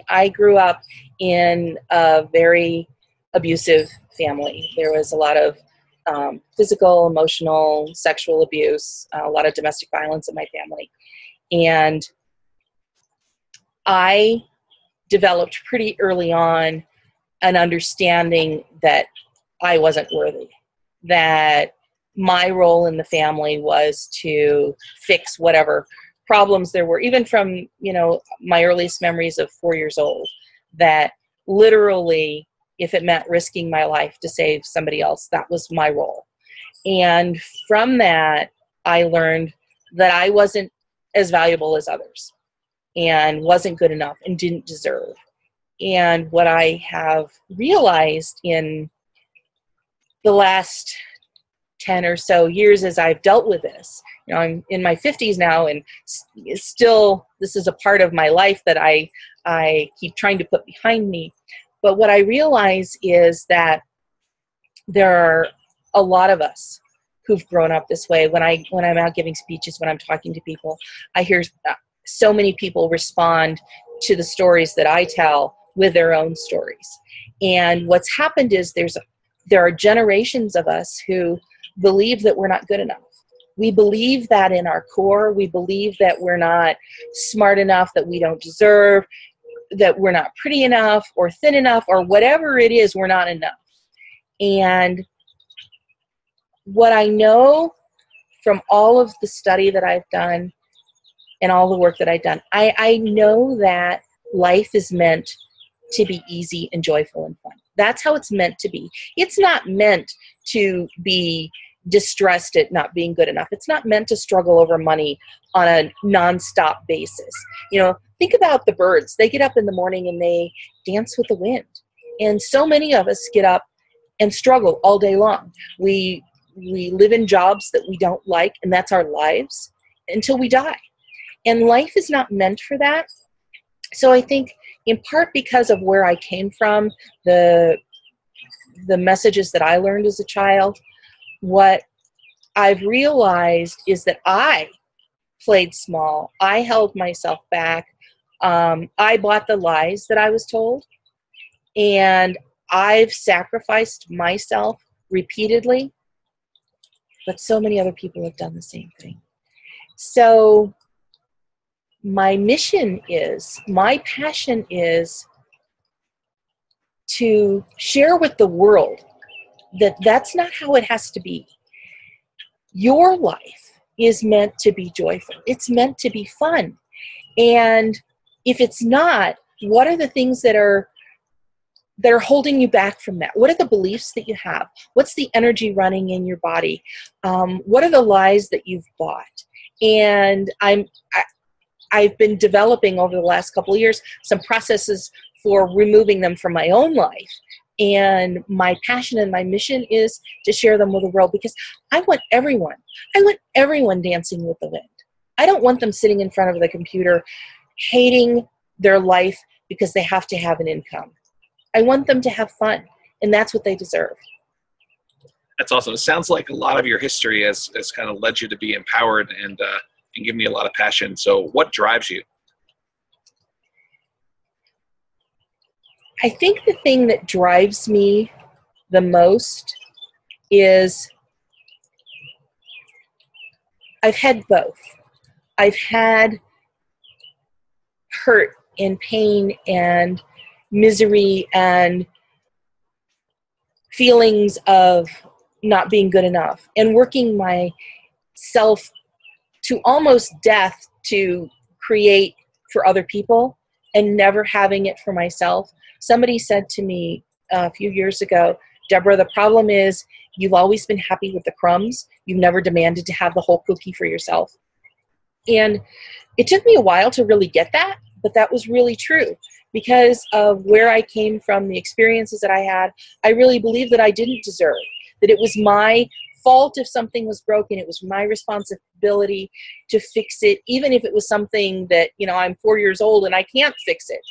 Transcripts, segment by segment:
I grew up in a very abusive family. There was a lot of physical, emotional, sexual abuse, a lot of domestic violence in my family. And I developed pretty early on an understanding that I wasn't worthy, that my role in the family was to fix whatever problems there were, even from, my earliest memories of 4 years old, that literally, if it meant risking my life to save somebody else, that was my role. And from that, I learned that I wasn't as valuable as others and wasn't good enough and didn't deserve. And what I have realized in the last 10 or so years as I've dealt with this, I'm in my 50s now, and still this is a part of my life that I keep trying to put behind me. But what I realize is that there are a lot of us who've grown up this way. When I'm out giving speeches, when I'm talking to people, I hear so many people respond to the stories that I tell with their own stories. And what's happened is there are generations of us who believe that we're not good enough. We believe that in our core. We believe that we're not smart enough, that we don't deserve, that we're not pretty enough or thin enough, or whatever it is, we're not enough. And what I know from all of the study that I've done and all the work that I've done, I know that life is meant to be easy and joyful and fun. That's how it's meant to be. It's not meant to be distressed at not being good enough. It's not meant to struggle over money on a nonstop basis. Think about the birds. They get up in the morning and they dance with the wind. And so many of us get up and struggle all day long. We live in jobs that we don't like, and that's our lives until we die. And life is not meant for that. So I think in part because of where I came from, the messages that I learned as a child, what I've realized is that I played small. I held myself back. I bought the lies that I was told, and I've sacrificed myself repeatedly, but so many other people have done the same thing. So my passion is to share with the world that that's not how it has to be. Your life is meant to be joyful. It's meant to be fun. And if it's not, what are the things that are holding you back from that? What are the beliefs that you have? What's the energy running in your body? What are the lies that you've bought? And I've been developing over the last couple of years some processes for removing them from my own life. And my passion and my mission is to share them with the world, because I want everyone dancing with the wind. I don't want them sitting in front of the computer hating their life because they have to have an income. I want them to have fun, and that's what they deserve. That's awesome. It sounds like a lot of your history has kind of led you to be empowered and give me a lot of passion. So what drives you? I think the thing that drives me the most is I've had both. I've had hurt and pain and misery and feelings of not being good enough, and working myself to almost death to create for other people and never having it for myself. Somebody said to me a few years ago, Deborah, the problem is you've always been happy with the crumbs. You've never demanded to have the whole cookie for yourself. And it took me a while to really get that, but that was really true. Because of where I came from, the experiences that I had, I really believed that I didn't deserve, that it was my fault if something was broken. It was my responsibility to fix it, even if it was something that, I'm 4 years old and I can't fix it.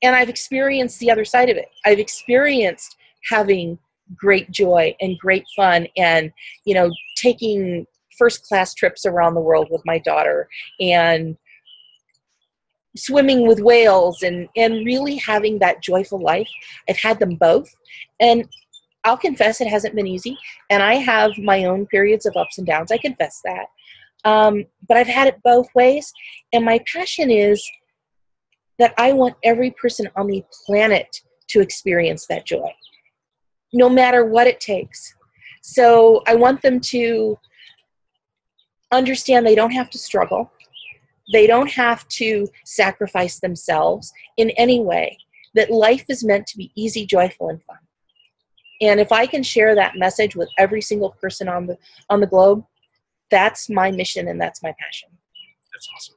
And I've experienced the other side of it. I've experienced having great joy and great fun and, taking first-class trips around the world with my daughter and swimming with whales and really having that joyful life. I've had them both. And I'll confess it hasn't been easy. And I have my own periods of ups and downs. I confess that. But I've had it both ways. And my passion is that I want every person on the planet to experience that joy, no matter what it takes. So I want them to understand they don't have to struggle. They don't have to sacrifice themselves in any way, that life is meant to be easy, joyful, and fun. And if I can share that message with every single person on the globe, that's my mission and that's my passion. That's awesome.